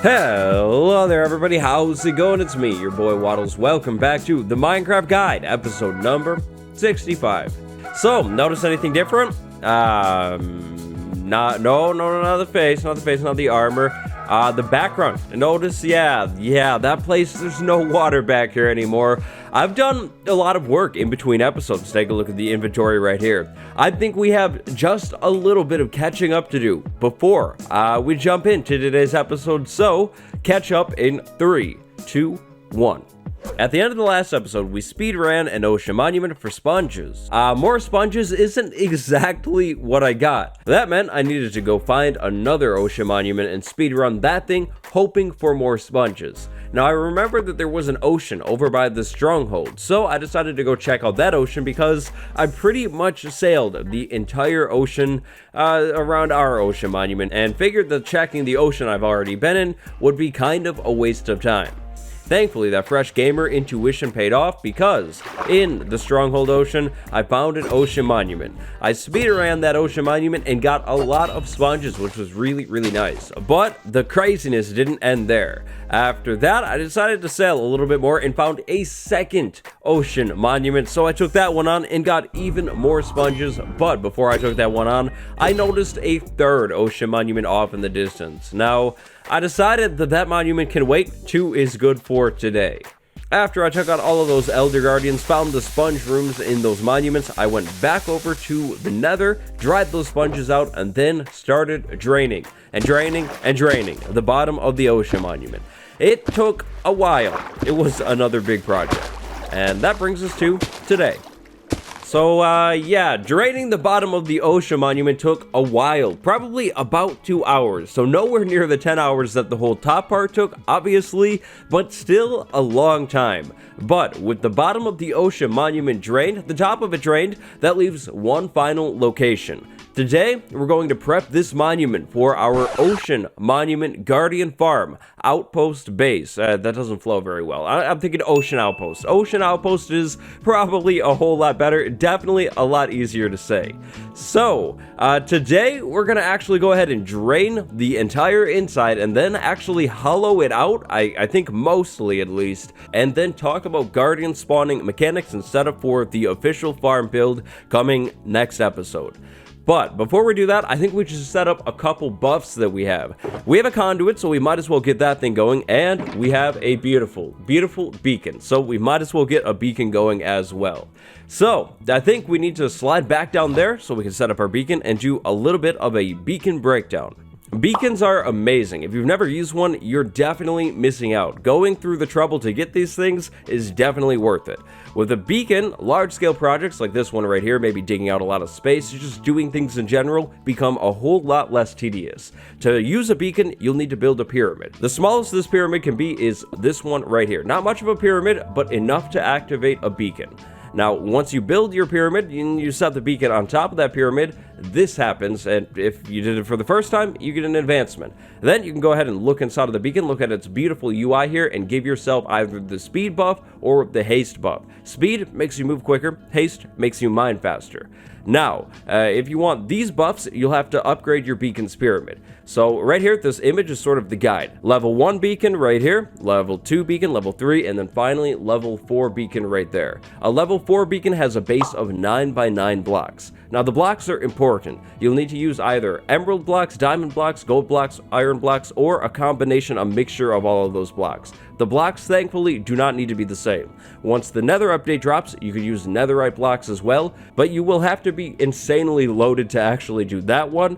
Hello there everybody, how's it going? It's me, your boy Wattles. Welcome back to the Minecraft Guide, episode number 65. So, notice anything different? Not the face, not the armor. The background. Notice, yeah, that place, there's no water back here anymore. I've done a lot of work in between episodes. Take a look at the inventory right here. I think we have just a little bit of catching up to do before we jump into today's episode. So, catch up in 3, 2, 1. At the end of the last episode, we speedran an ocean monument for sponges. More sponges isn't exactly what I got. That meant I needed to go find another ocean monument and speedrun that thing, hoping for more sponges. Now, I remembered that there was an ocean over by the stronghold, so I decided to go check out that ocean because I pretty much sailed the entire ocean around our ocean monument and figured that checking the ocean I've already been in would be kind of a waste of time. Thankfully, that fresh gamer intuition paid off because in the Stronghold Ocean, I found an ocean monument. I speedran that ocean monument and got a lot of sponges, which was really nice. But the craziness didn't end there. After that, I decided to sail a little bit more and found a second ocean monument. So I took that one on and got even more sponges. But before I took that one on, I noticed a third ocean monument off in the distance. Now, I decided that that monument can wait. 2 is good for today. After I took out all of those Elder Guardians, found the sponge rooms in those monuments, I went back over to the Nether, dried those sponges out, and then started draining the bottom of the ocean monument. It took a while. It was another big project. And that brings us to today. So, draining the bottom of the ocean monument took a while, probably about 2 hours, so nowhere near the 10 hours that the whole top part took, obviously, but still a long time. But with the bottom of the ocean monument drained, the top of it drained, that leaves one final location. Today, we're going to prep this monument for our Ocean Monument Guardian Farm Outpost Base. That doesn't flow very well. I'm thinking Ocean Outpost. Ocean Outpost is probably a whole lot better. Definitely a lot easier to say. So, today, we're going to actually go ahead and drain the entire inside and then actually hollow it out, I think mostly at least, and then talk about Guardian spawning mechanics and setup for the official farm build coming next episode. But before we do that, I think we should set up a couple buffs that we have. We have a conduit, so we might as well get that thing going, and we have a beautiful beacon, so we might as well get a beacon going as well. So, I think we need to slide back down there so we can set up our beacon and do a little bit of a beacon breakdown. Beacons are amazing. If you've never used one, you're definitely missing out. Going through the trouble to get these things is definitely worth it. With a beacon, large-scale projects like this one right here, maybe digging out a lot of space, just doing things in general, become a whole lot less tedious. To use a beacon, you'll need to build a pyramid. The smallest this pyramid can be is this one right here. Not much of a pyramid, but enough to activate a beacon. Now, once you build your pyramid and you set the beacon on top of that pyramid, this happens, and if you did it for the first time, you get an advancement. Then you can go ahead and look inside of the beacon, look at its beautiful UI here, and give yourself either the speed buff or the haste buff. Speed makes you move quicker, haste makes you mine faster. Now, if you want these buffs, you'll have to upgrade your beacon's pyramid. So right here, this image is sort of the guide. Level 1 beacon right here, level 2 beacon, level 3, and then finally level 4 beacon right there. A level 4 beacon has a base of 9 by 9 blocks. Now the blocks are important. You'll need to use either emerald blocks, diamond blocks, gold blocks, iron blocks, or a combination, a mixture of all of those blocks. The blocks, thankfully, do not need to be the same. Once the nether update drops, you can use netherite blocks as well, but you will have to be insanely loaded to actually do that one.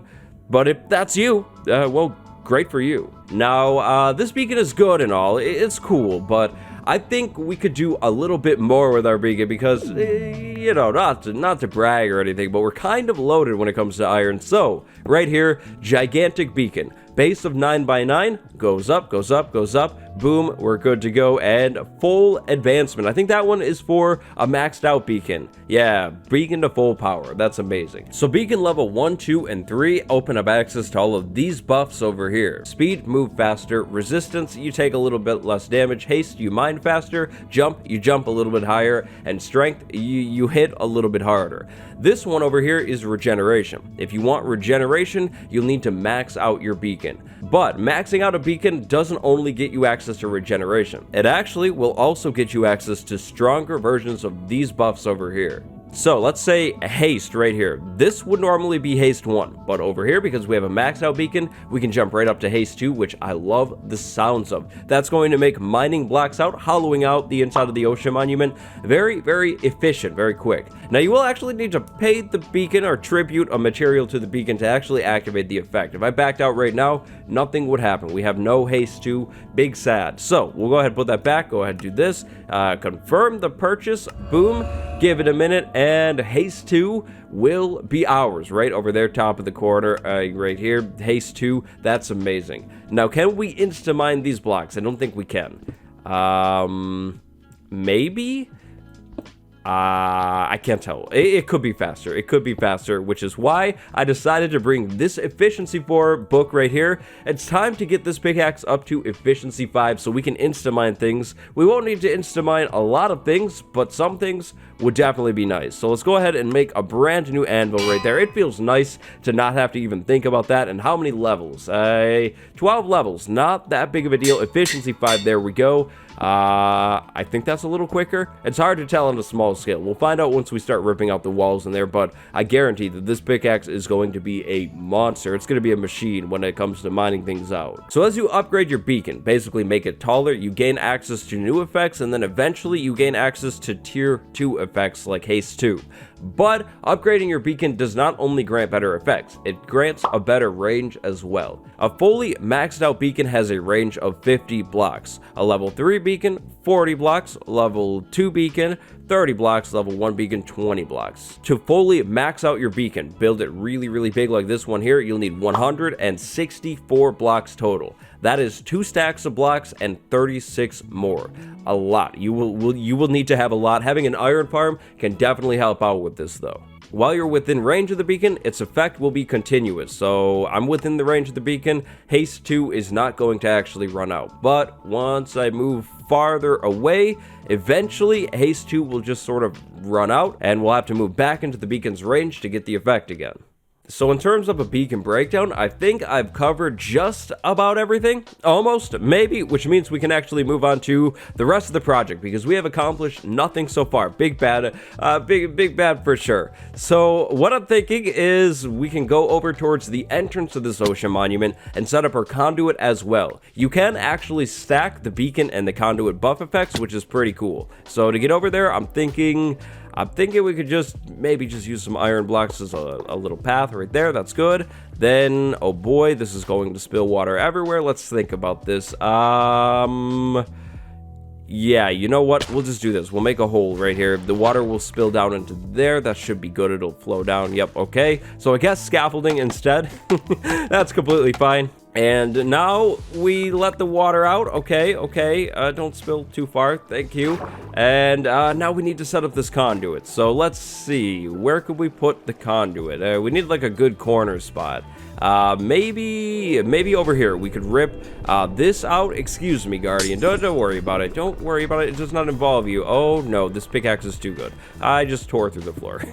But if that's you, well, great for you. Now, this beacon is good and all, it's cool, but I think we could do a little bit more with our beacon because, you know, not to brag or anything, but we're kind of loaded when it comes to iron. So, right here, gigantic beacon. Base of 9 by 9, goes up, goes up, goes up, Boom, we're good to go. And full advancement. I think that one is for a maxed out beacon. Yeah, beacon to full power. That's amazing. So beacon level 1, 2, and 3 open up access to all of these buffs over here. Speed, move faster. Resistance, you take a little bit less damage. Haste, you mine faster. Jump, you jump a little bit higher. And strength, you hit a little bit harder. This one over here is regeneration. If you want regeneration, you'll need to max out your beacon. But maxing out a beacon doesn't only get you access to regeneration. It actually will also get you access to stronger versions of these buffs over here. So let's say haste right here. This would normally be haste 1, but over here, because we have a maxed out beacon, we can jump right up to haste 2, which I love the sounds of. That's going to make mining blocks out, hollowing out the inside of the ocean monument very, very efficient, very quick. Now you will actually need to pay the beacon or tribute a material to the beacon to actually activate the effect. If I backed out right now, nothing would happen. We have no haste 2, big sad. So we'll go ahead and put that back, go ahead and do this, confirm the purchase, boom, give it a minute, and haste 2 will be ours right over there, top of the corner, right here. Haste 2, that's amazing. Now, can we insta-mine these blocks? I don't think we can. Maybe? I can't tell. It could be faster. It could be faster, which is why I decided to bring this efficiency 4 book right here. It's time to get this pickaxe up to efficiency 5 so we can insta-mine things. We won't need to insta-mine a lot of things, but some things would definitely be nice. So let's go ahead and make a brand new anvil right there. It feels nice to not have to even think about that. And how many levels? 12 levels. Not that big of a deal. Efficiency 5, there we go. I think that's a little quicker. It's hard to tell on a small scale. We'll find out once we start ripping out the walls in there, but I guarantee that this pickaxe is going to be a monster. It's going to be a machine when it comes to mining things out. So as you upgrade your beacon, basically make it taller, you gain access to new effects, and then eventually you gain access to tier 2 effects like haste 2. But upgrading your beacon does not only grant better effects, it grants a better range as well. A fully maxed out beacon has a range of 50 blocks. A level 3 beacon, 40 blocks. Level 2 beacon, 30 blocks. Level 1 beacon, 20 blocks. To fully max out your beacon, build it really, really big like this one here, you'll need 164 blocks total. That is 2 stacks of blocks and 36 more. A lot. You will need to have a lot. Having an iron farm can definitely help out with this though. While you're within range of the beacon, its effect will be continuous. So I'm within the range of the beacon. Haste 2 is not going to actually run out. But once I move farther away, eventually haste 2 will just sort of run out and we'll have to move back into the beacon's range to get the effect again. So in terms of a beacon breakdown, I think I've covered just about everything, almost, maybe, which means we can actually move on to the rest of the project because we have accomplished nothing so far. Big bad for sure. So what I'm thinking is we can go over towards the entrance of this ocean monument and set up our conduit as well. You can actually stack the beacon and the conduit buff effects, which is pretty cool. So to get over there, I'm thinking we could maybe just use some iron blocks as a little path right there. That's good. Then, oh boy, this is going to spill water everywhere. Let's think about this. Yeah, you know what? We'll just do this. We'll make a hole right here. The water will spill down into there. That should be good. It'll flow down. Yep, okay. So I guess scaffolding instead. That's completely fine. And now we let the water out. Okay. Don't spill too far. Thank you. And now we need to set up this conduit. So let's see. Where could we put the conduit? We need like a good corner spot. Maybe over here. We could rip this out. Excuse me, Guardian. Don't worry about it. Don't worry about it. It does not involve you. Oh, no. This pickaxe is too good. I just tore through the floor.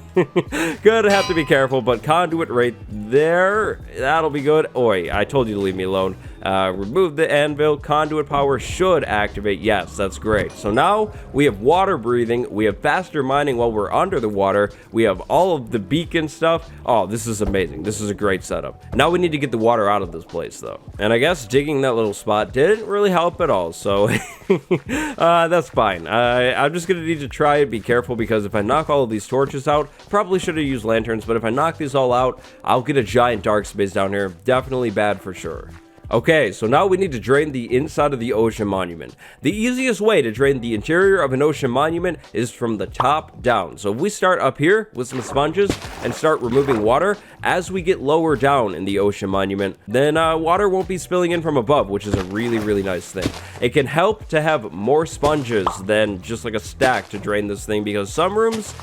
Gonna have to be careful, but conduit right there. That'll be good. Oi, I told you to leave me alone. Remove the anvil. Conduit power should activate. Yes, that's great. So now we have water breathing. We have faster mining while we're under the water. We have all of the beacon stuff. Oh, this is amazing. This is a great setup. Now we need to get the water out of this place, though. And I guess digging that little spot didn't really help at all. So that's fine. I'm just going to need to try and be careful because if I knock all of these torches out, probably should have used lanterns. But if I knock these all out, I'll get a giant dark space down here. Definitely bad for sure. Okay, so now we need to drain the inside of the ocean monument. The easiest way to drain the interior of an ocean monument is from the top down. So if we start up here with some sponges and start removing water, as we get lower down in the ocean monument, then water won't be spilling in from above, which is a really nice thing. It can help to have more sponges than just like a stack to drain this thing, because some rooms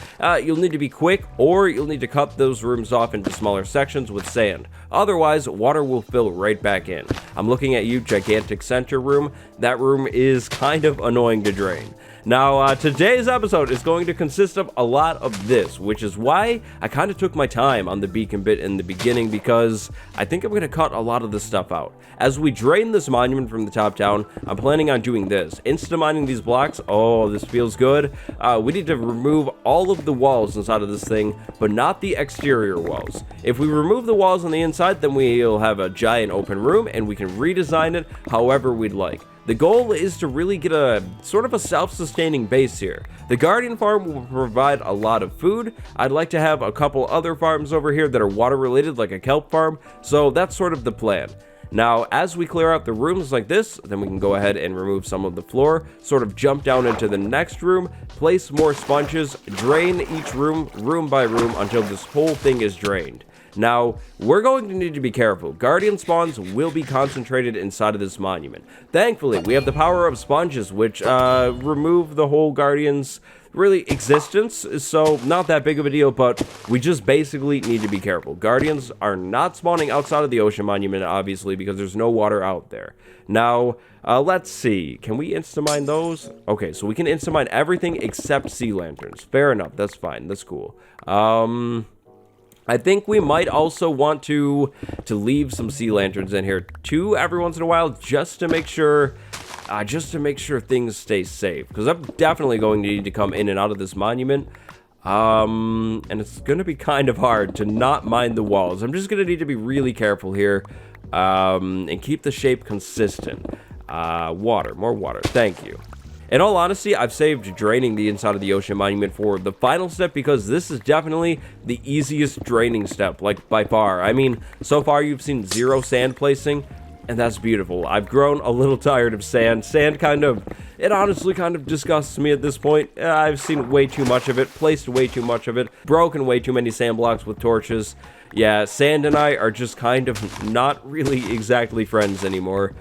you'll need to be quick, or you'll need to cut those rooms off into smaller sections with sand. Otherwise, water will fill right back in. I'm looking at you, gigantic center room. That room is kind of annoying to drain. Now, today's episode is going to consist of a lot of this, which is why I kind of took my time on the beacon bit in the beginning, because I think I'm going to cut a lot of this stuff out. As we drain this monument from the top down, I'm planning on doing this. Insta-mining these blocks. Oh, this feels good. We need to remove all of the walls inside of this thing, but not the exterior walls. If we remove the walls on the inside, then we'll have a giant open room, and we can redesign it however we'd like. The goal is to really get a sort of a self-sustaining base here. The Guardian farm will provide a lot of food. I'd like to have a couple other farms over here that are water related, like a kelp farm, so that's sort of the plan. Now, as we clear out the rooms like this, then we can go ahead and remove some of the floor, sort of jump down into the next room, place more sponges, drain each room by room until this whole thing is drained. Now, we're going to need to be careful. Guardian spawns will be concentrated inside of this monument. Thankfully, we have the power of sponges, which remove the whole Guardian's really existence, so not that big of a deal, but we just basically need to be careful. Guardians are not spawning outside of the ocean monument, obviously, because there's no water out there. Now, let's see. Can we insta-mine those? Okay, so we can insta-mine everything except sea lanterns. Fair enough. That's fine. That's cool. I think we might also want to leave some sea lanterns in here too every once in a while, just to make sure things stay safe, because I'm definitely going to need to come in and out of this monument, and it's going to be kind of hard to not mine the walls. I'm just going to need to be really careful here, and keep the shape consistent. Water, more water, thank you. In all honesty, I've saved draining the inside of the ocean monument for the final step, because this is definitely the easiest draining step, like by far. I mean, so far you've seen 0 sand placing, and that's beautiful. I've grown a little tired of sand. Sand it honestly kind of disgusts me at this point. I've seen way too much of it, placed way too much of it, broken way too many sand blocks with torches. Yeah, sand and I are just kind of not really exactly friends anymore.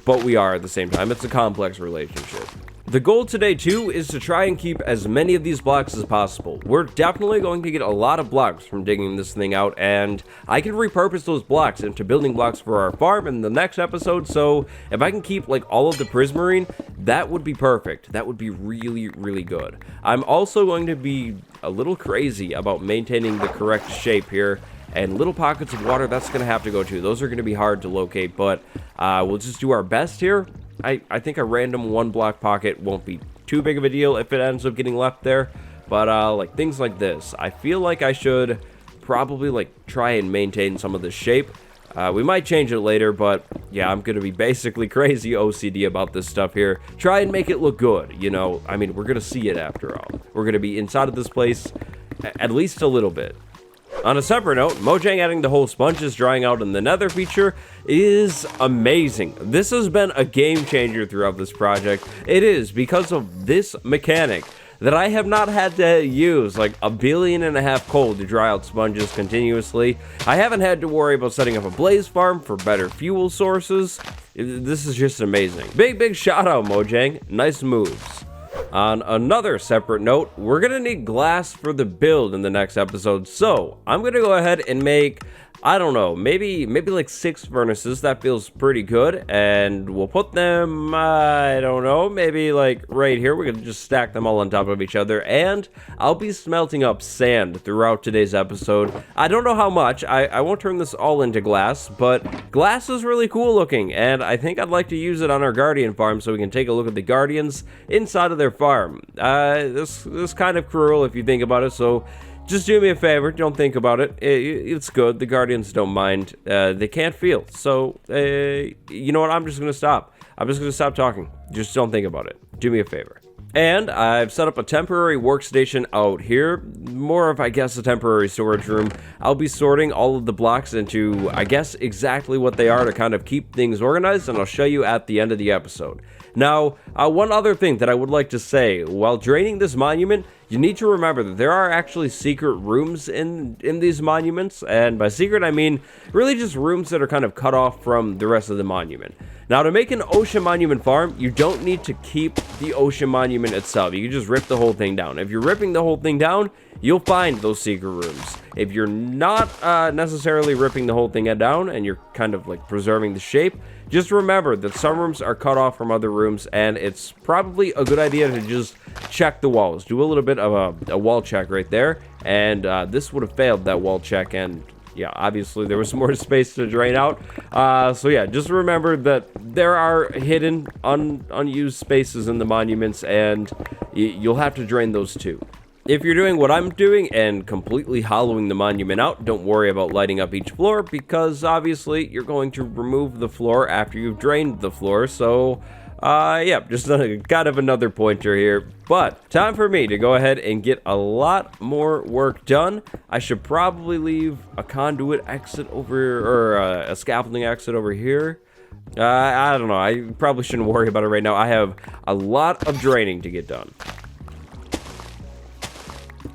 But we are at the same time. It's a complex relationship. The goal today, too, is to try and keep as many of these blocks as possible. We're definitely going to get a lot of blocks from digging this thing out, and I can repurpose those blocks into building blocks for our farm in the next episode, so if I can keep, like, all of the prismarine, that would be perfect. That would be really good. I'm also going to be a little crazy about maintaining the correct shape here. And little pockets of water, that's going to have to go too. Those are going to be hard to locate, but we'll just do our best here. I think a random 1 block pocket won't be too big of a deal if it ends up getting left there. But like things like this, I feel like I should probably like try and maintain some of the shape. We might change it later, but yeah, I'm going to be basically crazy OCD about this stuff here. Try and make it look good, you know. I mean, we're going to see it after all. We're going to be inside of this place at least a little bit. On a separate note, Mojang adding the whole sponges drying out in the nether feature is amazing. This has been a game changer throughout this project. It is because of this mechanic that I have not had to use like 1.5 billion coal to dry out sponges continuously. I haven't had to worry about setting up a blaze farm for better fuel sources. This is just amazing. Big shout out, Mojang. Nice moves. On another separate note, we're going to need glass for the build in the next episode, so I'm going to go ahead and make, I don't know, maybe like 6 furnaces. That feels pretty good, and we'll put them, I don't know, maybe like right here. We're going to just stack them all on top of each other, and I'll be smelting up sand throughout today's episode. I don't know how much. I won't turn this all into glass, but glass is really cool looking, and I think I'd like to use it on our Guardian farm so we can take a look at the Guardians inside of their farm. This is kind of cruel if you think about it, so just do me a favor, don't think about it. It's good. The Guardians don't mind. They can't feel. So, you know what? I'm just going to stop. I'm just going to stop talking. Just don't think about it. Do me a favor. And I've set up a temporary workstation out here. More of, I guess, a temporary storage room. I'll be sorting all of the blocks into, I guess, exactly what they are to kind of keep things organized, and I'll show you at the end of the episode. Now, one other thing that I would like to say, while draining this monument, you need to remember that there are actually secret rooms in these monuments, and by secret I mean really just rooms that are kind of cut off from the rest of the monument. Now, to make an ocean monument farm, you don't need to keep the ocean monument itself. You can just rip the whole thing down. If you're ripping the whole thing down, you'll find those secret rooms. If you're not necessarily ripping the whole thing down and you're kind of like preserving the shape, just remember that some rooms are cut off from other rooms, and it's probably a good idea to just check the walls. Do a little bit of a wall check right there, and this would have failed that wall check, and yeah, obviously there was more space to drain out. So yeah, just remember that there are hidden, unused spaces in the monuments, and you'll have to drain those too. If you're doing what I'm doing and completely hollowing the monument out, don't worry about lighting up each floor, because obviously you're going to remove the floor after you've drained the floor. So yeah, just kind of another pointer here. But time for me to go ahead and get a lot more work done. I should probably leave a conduit exit over, or a scaffolding exit over here. I don't know. I probably shouldn't worry about it right now. I have a lot of draining to get done.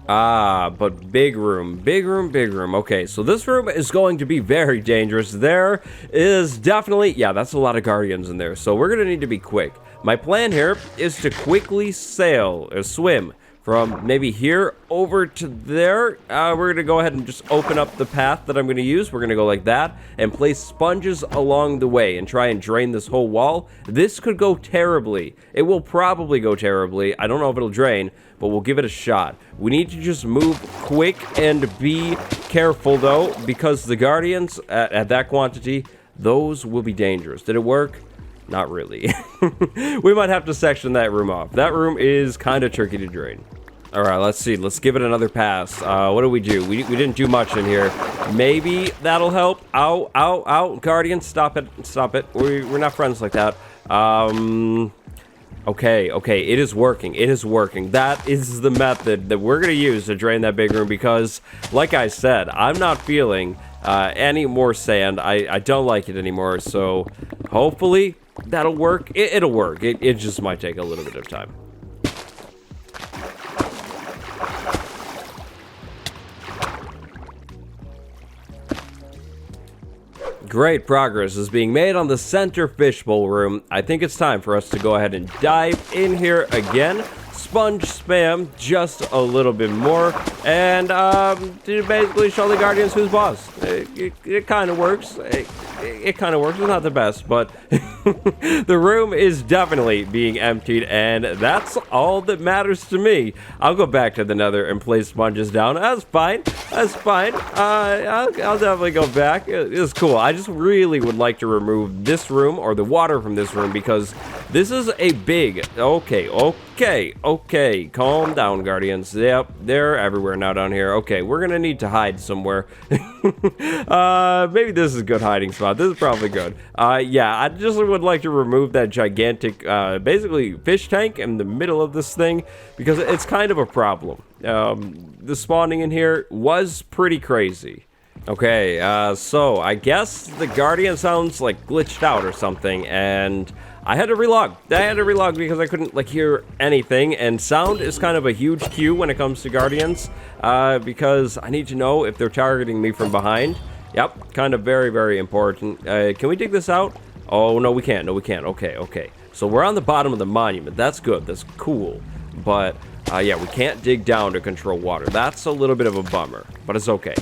But big room. Okay, so this room is going to be very dangerous. There is definitely, yeah, that's a lot of guardians in there. So we're going to need to be quick. My plan here is to quickly sail or swim from maybe here over to there. We're going to go ahead and just open up the path that I'm going to use. We're going to go like that and place sponges along the way and try and drain this whole wall. This could go terribly. It will probably go terribly. I don't know if it'll drain, but we'll give it a shot. We need to just move quick and be careful, though, because the guardians at that quantity, those will be dangerous. Did it work? Not really. We might have to section that room off. That room is kind of tricky to drain. All right, let's see. Let's give it another pass. What do? We didn't do much in here. Maybe that'll help. Ow, ow, ow. Guardian, stop it. Stop it. We're not friends like that. Okay, it is working. It is working. That is the method that we're going to use to drain that big room because, like I said, I'm not feeling any more sand. I don't like it anymore, so hopefully that'll work. It'll work. It just might take a little bit of time. Great progress is being made on the center fishbowl room. I think it's time for us to go ahead and dive in here again. Sponge spam just a little bit more, and to basically show the guardians who's boss. It kind of works. It kind of works. It's not the best, but the room is definitely being emptied, and that's all that matters to me. I'll go back to the nether and place sponges down. That's fine. That's fine. I'll definitely go back. It's cool. I just really would like to remove this room, or the water from this room, because this is a big... Okay, calm down, guardians. Yep, they're everywhere now down here. Okay, we're gonna need to hide somewhere. Maybe this is a good hiding spot. This is probably good. Yeah, I just would like to remove that gigantic, basically fish tank in the middle of this thing, because it's kind of a problem. The spawning in here was pretty crazy. Okay, so I guess the guardian sounds like glitched out or something, and I had to relog. Because I couldn't like hear anything, and sound is kind of a huge cue when it comes to guardians, because I need to know if they're targeting me from behind. Yep, kind of very, very important. Can we dig this out? Oh, no, we can't. No, we can't. Okay. So we're on the bottom of the monument. That's good. That's cool. But, yeah, we can't dig down to control water. That's a little bit of a bummer, but it's okay.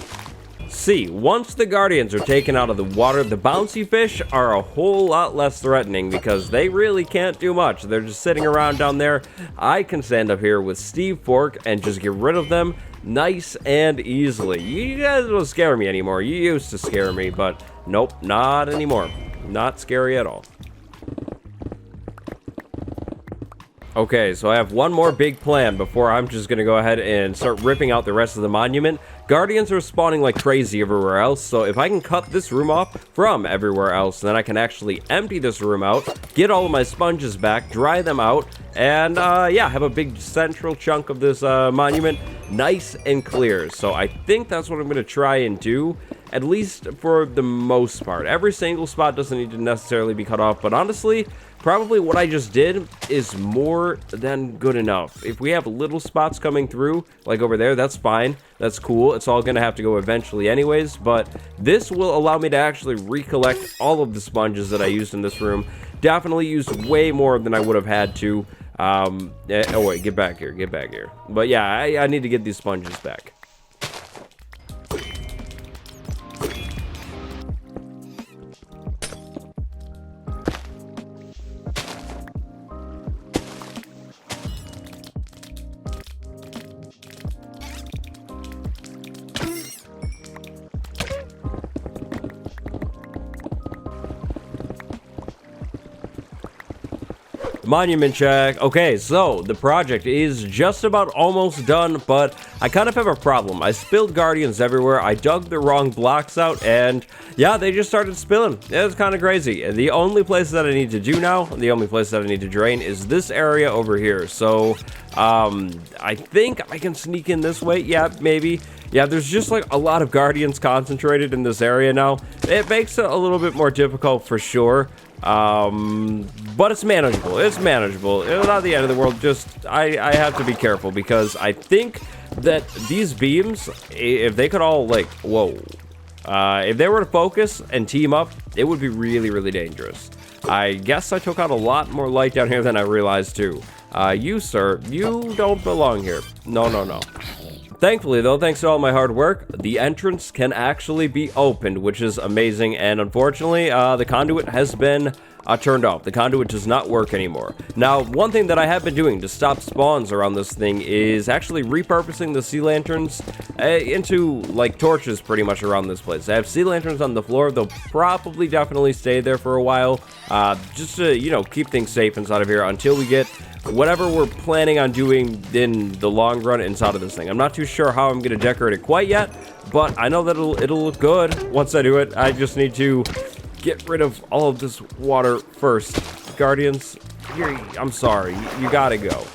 See, once the guardians are taken out of the water, the bouncy fish are a whole lot less threatening because they really can't do much. They're just sitting around down there. I can stand up here with Steve Fork and just get rid of them nice and easily. You guys don't scare me anymore. You used to scare me, but nope, not anymore. Not scary at all. Okay, so I have one more big plan before I'm just going to go ahead and start ripping out the rest of the monument. Guardians are spawning like crazy everywhere else, so if I can cut this room off from everywhere else, then I can actually empty this room out, get all of my sponges back, dry them out, and yeah, have a big central chunk of this monument nice and clear. So I think that's what I'm going to try and do. at least for the most part. Every single spot doesn't need to necessarily be cut off, but honestly, probably what I just did is more than good enough. If we have little spots coming through, like over there, that's fine. That's cool. It's all going to have to go eventually anyways, but this will allow me to actually recollect all of the sponges that I used in this room. Definitely used way more than I would have had to. Oh wait, get back here, get back here. But yeah, I need to get these sponges back. Monument check. Okay, so the project is just about almost done, but I kind of have a problem. I spilled guardians everywhere. I dug the wrong blocks out, and yeah, they just started spilling. It was kind of crazy. The only place that I need to do now, the only place that I need to drain is this area over here. So, I think I can sneak in this way. Yeah, maybe. Yeah, there's just like a lot of guardians concentrated in this area now. It makes it a little bit more difficult for sure. But it's manageable. It's manageable. It's not the end of the world. Just I have to be careful because I think that these beams, if they could all like, whoa, if they were to focus and team up, it would be really, really dangerous. I guess I took out a lot more light down here than I realized too. You, sir, you don't belong here. No, no, no. Thankfully, though, thanks to all my hard work, the entrance can actually be opened, which is amazing, and unfortunately, the conduit has been turned off. The conduit does not work anymore. Now, one thing that I have been doing to stop spawns around this thing is actually repurposing the sea lanterns into, like, torches pretty much around this place. I have sea lanterns on the floor. They'll probably definitely stay there for a while, just to, you know, keep things safe inside of here until we get whatever we're planning on doing in the long run inside of this thing. I'm not too sure how I'm going to decorate it quite yet, but I know that it'll look good once I do it. I just need to get rid of all of this water first. Guardians, I'm sorry, you gotta go.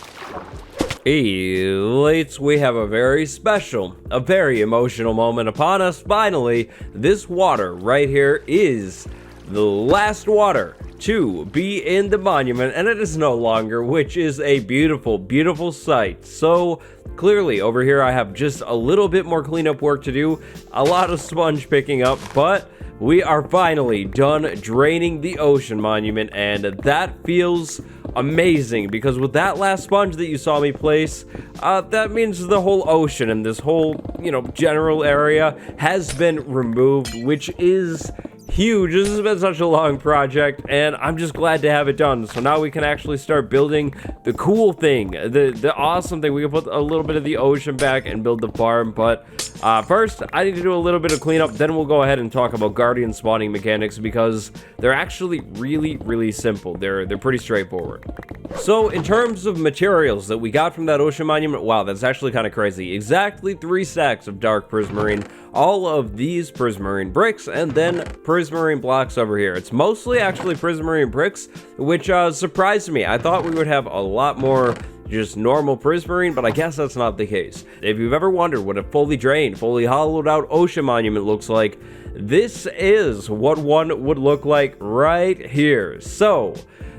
Elites, we have a very special, a very emotional moment upon us. Finally, this water right here is the last water to be in the monument, and it is no longer, which is a beautiful, beautiful sight. So clearly over here I have just a little bit more cleanup work to do, a lot of sponge picking up, but we are finally done draining the ocean monument, and that feels amazing because with that last sponge that you saw me place, that means the whole ocean and this whole, you know, general area has been removed, which is huge. This has been such a long project, and I'm just glad to have it done. So now we can actually start building the cool thing, the awesome thing. We can put a little bit of the ocean back and build the farm, but first I need to do a little bit of cleanup. Then we'll go ahead and talk about guardian spawning mechanics because they're actually really, really simple. They're pretty straightforward. So in terms of materials that we got from that ocean monument, wow, that's actually kind of crazy. Exactly 3 stacks of dark prismarine, all of these prismarine bricks, and then prismarine blocks over here. It's mostly actually prismarine bricks, which surprised me. I thought we would have a lot more just normal prismarine, but I guess that's not the case. If you've ever wondered what a fully drained, fully hollowed out ocean monument looks like, this is what one would look like right here. So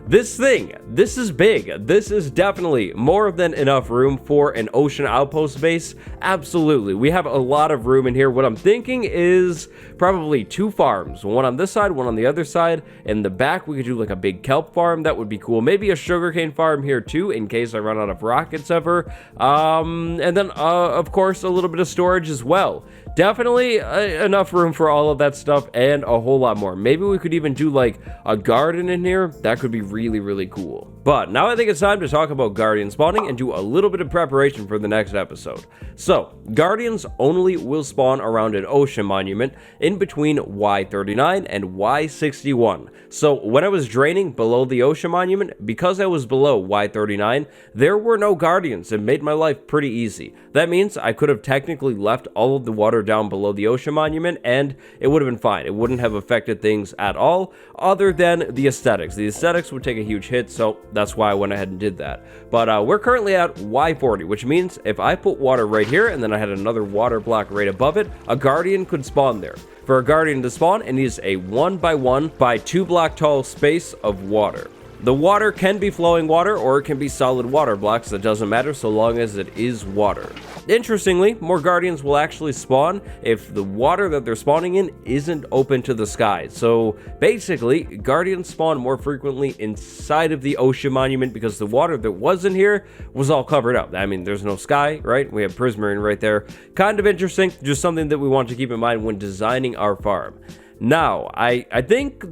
this thing, this is big. This is definitely more than enough room for an ocean outpost base. Absolutely. We have a lot of room in here. What I'm thinking is probably 2 farms. One on this side, one on the other side. In the back, we could do like a big kelp farm. That would be cool. Maybe a sugarcane farm here too, in case I run out of rockets ever. And then, of course, a little bit of storage as well. Definitely enough room for all of that stuff and a whole lot more. Maybe we could even do like a garden in here. That could be really, really cool. But now I think it's time to talk about guardian spawning and do a little bit of preparation for the next episode. So, guardians only will spawn around an ocean monument in between Y39 and Y61. So, when I was draining below the ocean monument, because I was below Y39, there were no guardians. It made my life pretty easy. That means I could have technically left all of the water water down below the ocean monument, and it would have been fine. It wouldn't have affected things at all, other than the aesthetics. The aesthetics would take a huge hit, so that's why I went ahead and did that. But we're currently at Y40, which means if I put water right here, and then I had another water block right above it, a guardian could spawn there. For a guardian to spawn, it needs a 1x1 by 2 block tall space of water. The water can be flowing water, or it can be solid water blocks. That doesn't matter so long as it is water. Interestingly, more guardians will actually spawn if the water that they're spawning in isn't open to the sky. So basically, guardians spawn more frequently inside of the ocean monument because the water that was in here was all covered up. I mean, there's no sky, right? We have prismarine right there. Kind of interesting, just something that we want to keep in mind when designing our farm. Now, I think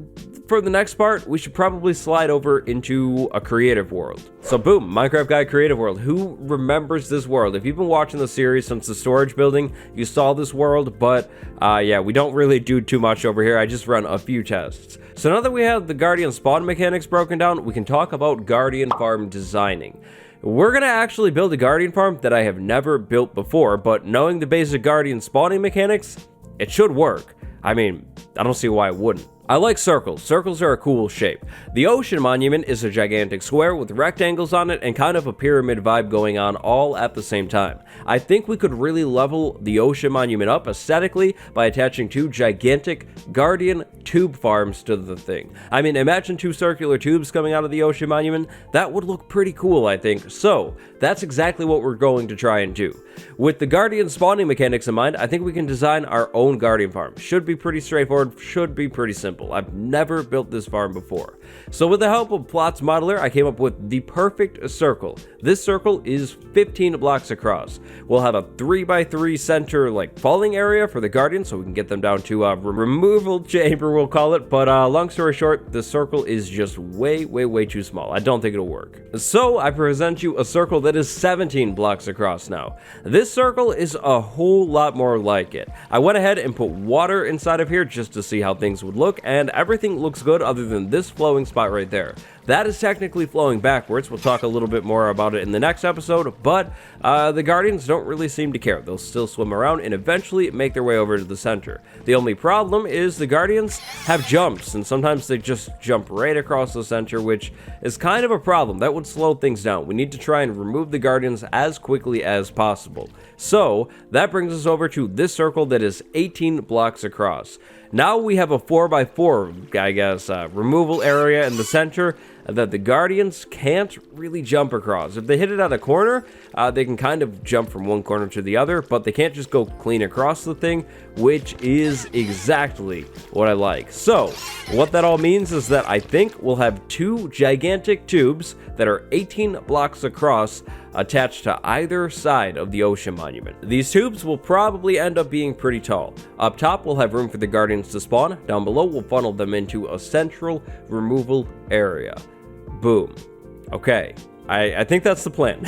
for the next part, we should probably slide over into a creative world. So boom, Minecraft Guy Creative World. Who remembers this world? If you've been watching the series since the storage building, you saw this world, but yeah, we don't really do too much over here. I just run a few tests. So now that we have the Guardian spawn mechanics broken down, we can talk about Guardian farm designing. We're going to actually build a Guardian farm that I have never built before, but knowing the basic Guardian spawning mechanics, it should work. I mean, I don't see why it wouldn't. I like circles. Circles are a cool shape. The ocean monument is a gigantic square with rectangles on it and kind of a pyramid vibe going on all at the same time. I think we could really level the ocean monument up aesthetically by attaching 2 gigantic Guardian tube farms to the thing. I mean, imagine 2 circular tubes coming out of the ocean monument. That would look pretty cool, I think. So that's exactly what we're going to try and do. With the Guardian spawning mechanics in mind, I think we can design our own Guardian farm. Should be pretty straightforward, should be pretty simple. I've never built this farm before. So with the help of Plots Modeler, I came up with the perfect circle. This circle is 15 blocks across. We'll have a 3x3 center like falling area for the Guardian, so we can get them down to a removal chamber, we'll call it. But long story short, the circle is just way too small. I don't think it'll work. So I present you a circle that is 17 blocks across now. This circle is a whole lot more like it. I went ahead and put water inside of here just to see how things would look, and everything looks good other than this flowing spot right there. That is technically flowing backwards. We'll talk a little bit more about it in the next episode, but the Guardians don't really seem to care. They'll still swim around and eventually make their way over to the center. The only problem is the Guardians have jumps, and sometimes they just jump right across the center, which is kind of a problem. That would slow things down. We need to try and remove the Guardians as quickly as possible. So that brings us over to this circle that is 18 blocks across. Now we have a 4x4, I guess, removal area in the center that the Guardians can't really jump across. If they hit it at a corner, they can kind of jump from one corner to the other, but they can't just go clean across the thing, which is exactly what I like. So what that all means is that I think we'll have 2 gigantic tubes that are 18 blocks across attached to either side of the ocean monument. These tubes will probably end up being pretty tall. Up top, we'll have room for the Guardians to spawn. Down below, we'll funnel them into a central removal area. Boom. Okay, I think that's the plan.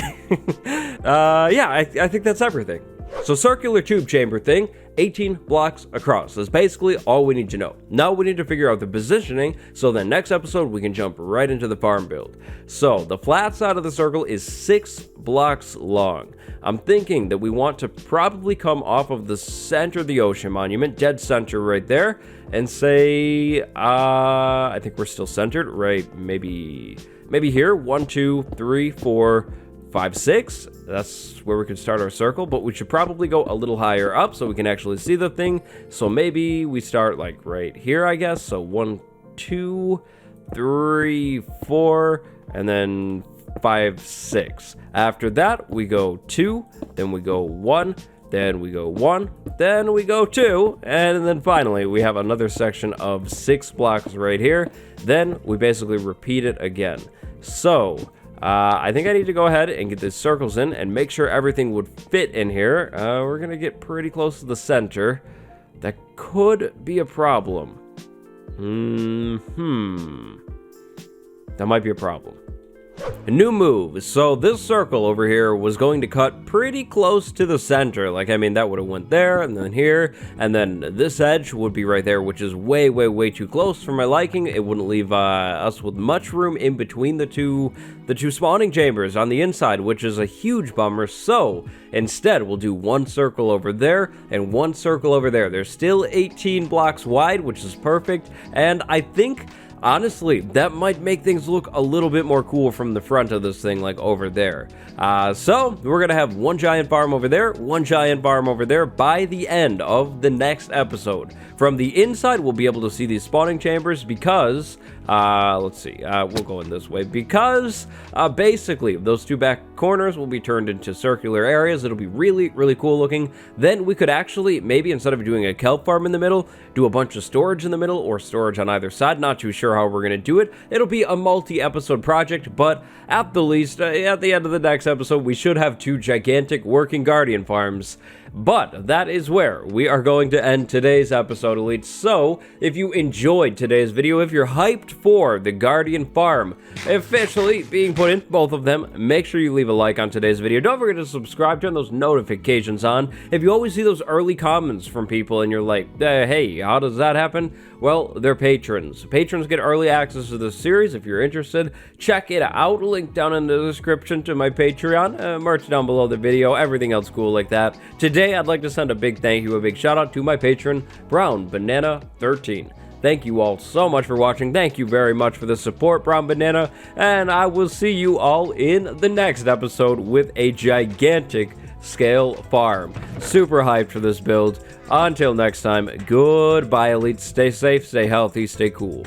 Yeah, I think that's everything. So circular tube chamber thing, 18 blocks across. That's basically all we need to know. Now we need to figure out the positioning so that next episode we can jump right into the farm build. So the flat side of the circle is 6 blocks long. I'm thinking that we want to probably come off of the center of the ocean monument, dead center right there, and say, I think we're still centered, right? Maybe here, 1, 2, 3, 4, 5, 6. That's where we could start our circle, but we should probably go a little higher up so we can actually see the thing. So maybe we start like right here, I guess. So 1, 2, 3, 4, and then 5, 6. After that, we go 2, then we go 1, then we go 1, then we go 2, and then finally we have another section of 6 blocks right here. Then we basically repeat it again. So I think I need to go ahead and get these circles in and make sure everything would fit in here. We're gonna get pretty close to the center. That could be a problem. That might be a problem. A new move. So this circle over here was going to cut pretty close to the center. Like, I mean, that would have went there and then here, and then this edge would be right there, which is way, way, way too close for my liking. It wouldn't leave us with much room in between the two spawning chambers on the inside, which is a huge bummer. So instead, we'll do one circle over there and one circle over there. They're still 18 blocks wide, which is perfect, and I think honestly, that might make things look a little bit more cool from the front of this thing, like over there. So we're gonna have one giant farm over there, one giant farm over there by the end of the next episode. From the inside, we'll be able to see these spawning chambers because, let's see, we'll go in this way, because basically those two back corners will be turned into circular areas. It'll be really, really cool looking. Then we could actually, maybe instead of doing a kelp farm in the middle, do a bunch of storage in the middle or storage on either side. Not too sure how we're going to do it. It'll be a multi-episode project, but at the least, at the end of the next episode, we should have two gigantic working guardian farms. But that is where we are going to end today's episode, Elites. So, if you enjoyed today's video, if you're hyped for the Guardian Farm officially being put in, both of them, make sure you leave a like on today's video. Don't forget to subscribe, turn those notifications on. If you always see those early comments from people and you're like, hey, how does that happen? Well, they're patrons. Patrons get early access to this series. If you're interested, check it out. Link down in the description to my Patreon. Merch down below the video. Everything else cool like that. Today, I'd like to send a big thank you, a big shout out to my patron, Brown Banana 13. Thank you all so much for watching. Thank you very much for the support, Brown Banana. And I will see you all in the next episode with a gigantic scale farm. Super hyped for this build. Until next time, goodbye, Elites. Stay safe, stay healthy, stay cool.